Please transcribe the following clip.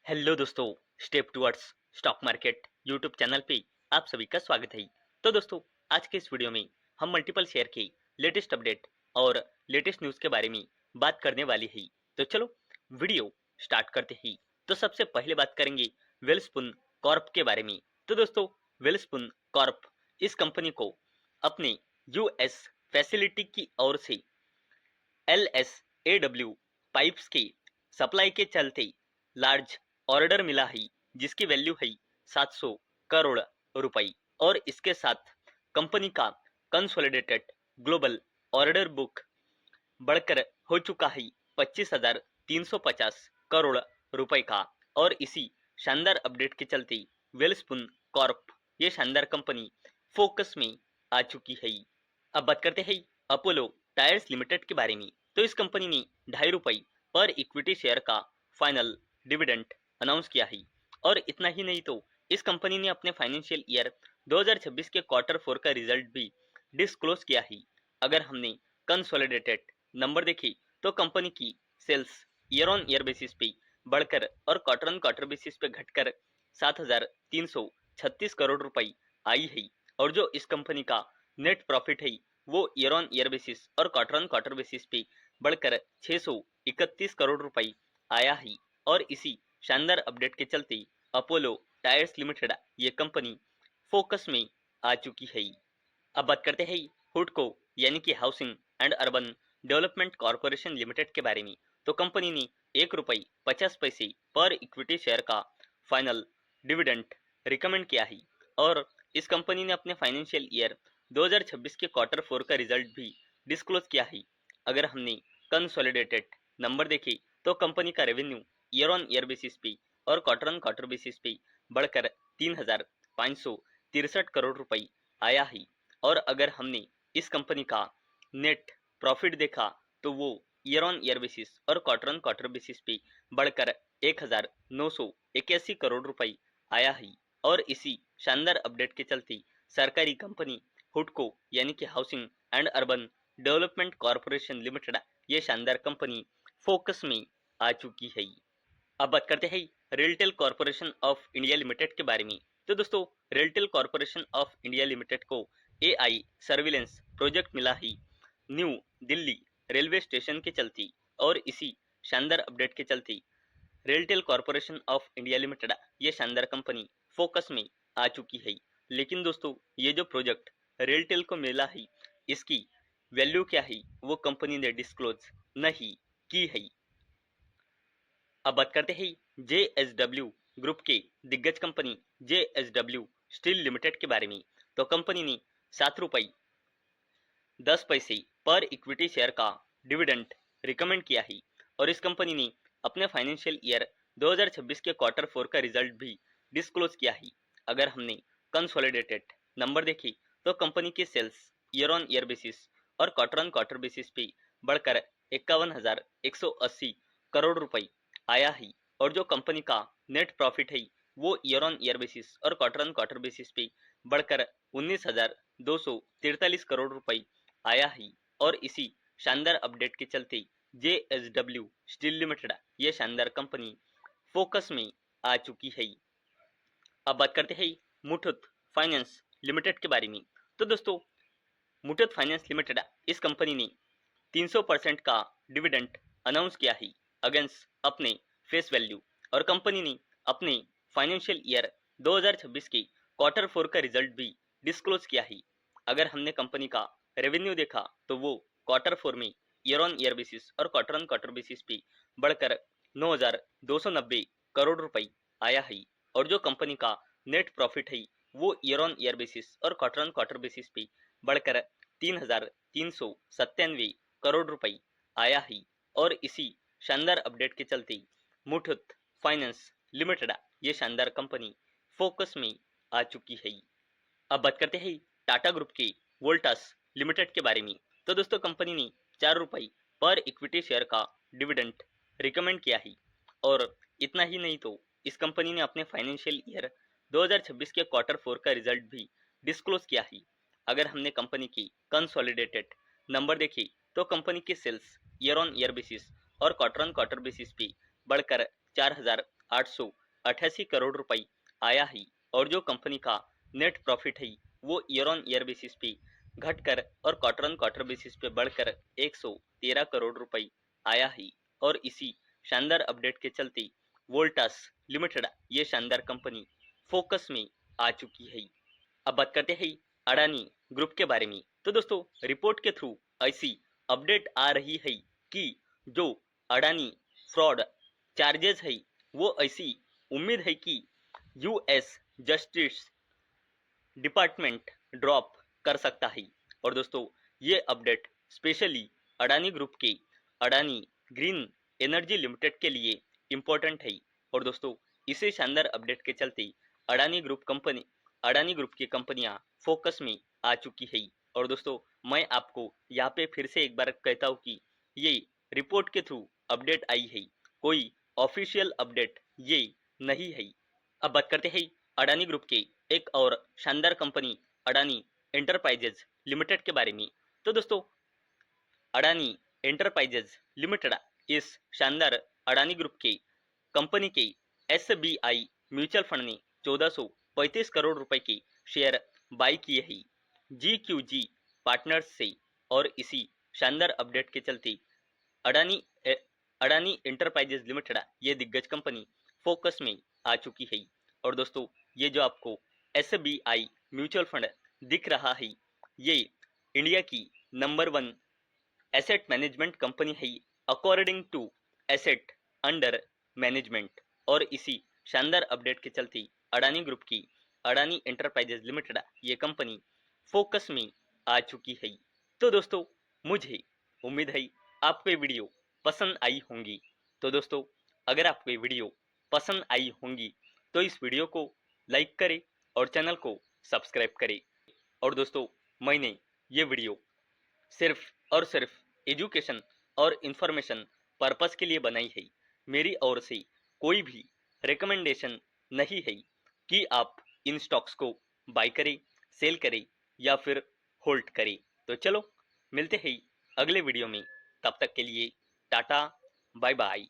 Hello दोस्तों, step towards stock market YouTube channel पे आप सभी का स्वागत है। तो दोस्तों, आज के इस वीडियो में हम मल्टीपल शेयर के लेटेस्ट अपडेट और लेटेस्ट न्यूज़ के बारे में बात करने वाली है। तो चलो वीडियो स्टार्ट करते हैं। तो सबसे पहले बात करेंगे वेलस्पुन कॉर्प के बारे में। तो दोस्तों, वेलस्पुन कॉर्प इस कंपनी को अपने यूएस फैसिलिटी की ओर से LSAW पाइप्स के सप्लाई के चलते लार्ज ऑर्डर मिला है, जिसकी वैल्यू है 700 करोड़ रुपए। और इसके साथ कंपनी का कंसोलिडेटेड ग्लोबल ऑर्डर बुक बढ़कर हो चुका है 25,350 करोड़ रुपए का। और इसी शानदार अपडेट के चलते वेलस्पुन कॉर्प ये शानदार कंपनी फोकस में आ चुकी है। अब बात करते हैं अपोलो टायर्स लिमिटेड के बारे में। तो इस कंपनी ने ₹2.5 पर इक्विटी शेयर का फाइनल डिविडेंड अनाउंस किया है। और इतना ही नहीं, तो इस कंपनी ने अपने फाइनेंशियल ईयर 2026 के क्वार्टर 4 का रिजल्ट भी डिस्क्लोज किया है। अगर हमने कंसोलिडेटेड नंबर देखे तो कंपनी की sales year on year basis पे बढ़कर और क्वार्टर ऑन क्वार्टर बेसिस पे घटकर 7,336 करोड़ रुपए आई है। और जो इस कंपनी का नेट प्रॉफिट है वो ईयर ऑन ईयर बेसिस और क्वार्टर ऑन क्वार्टर बेसिस पे बढ़कर 631 करोड़ रुपए आया है। और इसी शानदार अपडेट के चलते अपोलो टायर्स लिमिटेड ये कंपनी फोकस में आ चुकी है। अब बात करते हैं हुडको यानी कि housing and urban development corporation limited के बारे में। तो कंपनी ने ₹1.50 पर इक्विटी शेयर का फाइनल डिविडेंड रिकमेंड किया है। और इस कंपनी ने अपने फाइनेंशियल ईयर 2026 के क्वार्टर 4 का रिजल्ट भी डिस्क्लोज किया है। अगर हमने कंसोलिडेटेड नंबर देखे तो कंपनी का revenue year on year basis पे और क्वार्टर ऑन क्वार्टर बेसिस पे बढ़कर 3,563 करोड़ रुपए आया है। और अगर हमने इस कंपनी का नेट प्रॉफिट देखा तो वो ईयर ऑन ईयर बेसिस और क्वार्टर ऑन क्वार्टर बेसिस पे बढ़कर 1,981 करोड़ रुपए आया है। और इसी शानदार अपडेट के चलते सरकारी कंपनी हुडको यानी कि housing and urban development corporation limited ये शानदार कंपनी फोकस में आ चुकी है। अब बात करते हैं RailTel corporation of India limited के बारे में। तो दोस्तों, RailTel corporation of India limited को AI सर्विलेंस प्रोजेक्ट मिला है न्यू दिल्ली रेलवे स्टेशन के चलते। और इसी शानदार अपडेट के चलते RailTel corporation of India limited ये शानदार कंपनी फोकस में आ चुकी है। लेकिन दोस्तों, ये जो प्रोजेक्ट रेलटेल को मिला है इसकी वैल्यू क्या है वो कंपनी ने डिस्क्लोज नहीं की है। अब बात करते हैं JSW ग्रुप के दिग्गज कंपनी JSW स्टील लिमिटेड के बारे में। तो कंपनी ने ₹7.10 पर इक्विटी शेयर का डिविडेंड रिकमेंड किया है। और इस कंपनी ने अपने फाइनेंशियल ईयर 2026 के क्वार्टर 4 का रिजल्ट भी डिस्क्लोज किया है। अगर हमने कंसोलिडेटेड नंबर देखे तो कंपनी की sales year on year basis और क्वार्टर ऑन क्वार्टर बेसिस पे बढ़कर 51,180 करोड़ रुपए आया है। और जो कंपनी का नेट प्रॉफिट है वो ईयर ऑन ईयर बेसिस और क्वार्टर ऑन क्वार्टर बेसिस पे बढ़कर 19,243 करोड़ रुपए आया है। और इसी शानदार अपडेट के चलते JSW स्टील लिमिटेड ये शानदार कंपनी फोकस में आ चुकी है। अब बात करते हैं मुथूट फाइनेंस लिमिटेड के बारे में। तो दोस्तों, मुथूट फाइनेंस लिमिटेड इस कंपनी ने 300% का डिविडेंड अनाउंस किया है अगेंस्ट अपने फेस वैल्यू। और कंपनी ने अपने फाइनेंशियल ईयर 2026 के क्वार्टर 4 का रिजल्ट भी डिस्क्लोज किया है। अगर हमने कंपनी का रेवेन्यू देखा तो वो क्वार्टर 4 में ईयर ऑन ईयर बेसिस और क्वार्टर ऑन क्वार्टर बेसिस पे बढ़कर 9,290 करोड़ रुपए आया है। और जो कंपनी का नेट प्रॉफिट है वो ईयर ऑन ईयर बेसिस और क्वार्टर ऑन क्वार्टर बेसिस पे बढ़कर 3,397 करोड़ रुपए आया है। और इसी शानदार अपडेट के चलते मुथूट फाइनेंस लिमिटेड ये शानदार कंपनी फोकस में आ चुकी है। अब बात करते हैं टाटा ग्रुप के वोल्टास लिमिटेड के बारे में। तो दोस्तों, कंपनी ने ₹4 पर इक्विटी शेयर का डिविडेंड रिकमेंड किया है। और इतना ही नहीं, तो इस कंपनी ने अपने फाइनेंशियल ईयर 2026 के क्वार्टर 4 का रिजल्ट भी डिस्क्लोज किया है। अगर हमने कंपनी की कंसोलिडेटेड नंबर देखे तो कंपनी की sales year on year basis और क्वार्टर ऑन क्वार्टर बेसिस पे बढ़कर करोड़ रुपए आया है और जो कंपनी का नेट प्रॉफिट है वो ईयर ऑन ईयर बेसिस पे घटकर और क्वार्टर ऑन क्वार्टर बेसिस पे बढ़कर 113 करोड़ रुपए आया है। और इसी शानदार अपडेट के चलते वोल्टास लिमिटेड ये शानदार कंपनी फोकस में आ चुकी है। अब बात करते हैं अडानी ग्रुप के बारे में। तो दोस्तों रिपोर्ट के थ्रू ऐसी अपडेट आ रही है कि जो अडानी फ्रॉड चार्जेस है वो ऐसी उम्मीद है कि यूएस जस्टिस डिपार्टमेंट ड्रॉप कर सकता है। और दोस्तों ये अपडेट स्पेशली अडानी ग्रुप के अडानी ग्रीन एनर्जी लिमिटेड के लिए इम्पोर्टेंट है। और दोस्तों इसे शानदार अपडेट के चलते अडानी ग्रुप की कंपनियां फोकस में आ चुकी है। और दोस्तों मैं आपको यहाँ पे फिर से एक बार कहता हूँ कि ये रिपोर्ट के थ्रू अपडेट आई है, कोई ऑफिशियल अपडेट ये नहीं है। अब बात करते हैं अडानी ग्रुप के एक और शानदार कंपनी अडानी एंटरप्राइजेज लिमिटेड के बारे में। तो दोस्तों अडानी एंटरप्राइजेज लिमिटेड इस शानदार अडानी ग्रुप के कंपनी के एसबीआई म्यूचुअल फंड ने 1435 करोड़ रुपए के शेयर बाई किए हैं जीक्यूजी पार्टनर्स से। और इसी शानदार अपडेट के चलते अडानी अडानी एंटरप्राइजेज लिमिटेड ये दिग्गज कंपनी फोकस में आ चुकी है। और दोस्तों ये जो आपको एसबीआई म्यूचुअल फंड दिख रहा है ये इंडिया की नंबर 1 एसेट मैनेजमेंट कंपनी है according to asset under management. और इसी शानदार अपडेट के चलते अडानी ग्रुप की अडानी एंटरप्राइजेज लिमिटेड ये कंपनी फोकस में आ चुकी है। तो दोस्तों मुझे उम्मीद है आपको ये वीडियो पसंद आई होंगी। तो दोस्तों अगर आपको ये वीडियो पसंद आई होंगी तो इस वीडियो को लाइक करें और चैनल को सब्सक्राइब करें। और दोस्तों मैंने ये वीडियो सिर्फ और सिर्फ एजुकेशन और इंफॉर्मेशन पर्पस के लिए बनाई है। मेरी ओर से कोई भी रिकमेंडेशन नहीं है कि आप इन स्टॉक्स को बाय करें, सेल करें या फिर होल्ड करें। तो चलो मिलते हैं अगले वीडियो में, तब तक के लिए टाटा बाय बाय।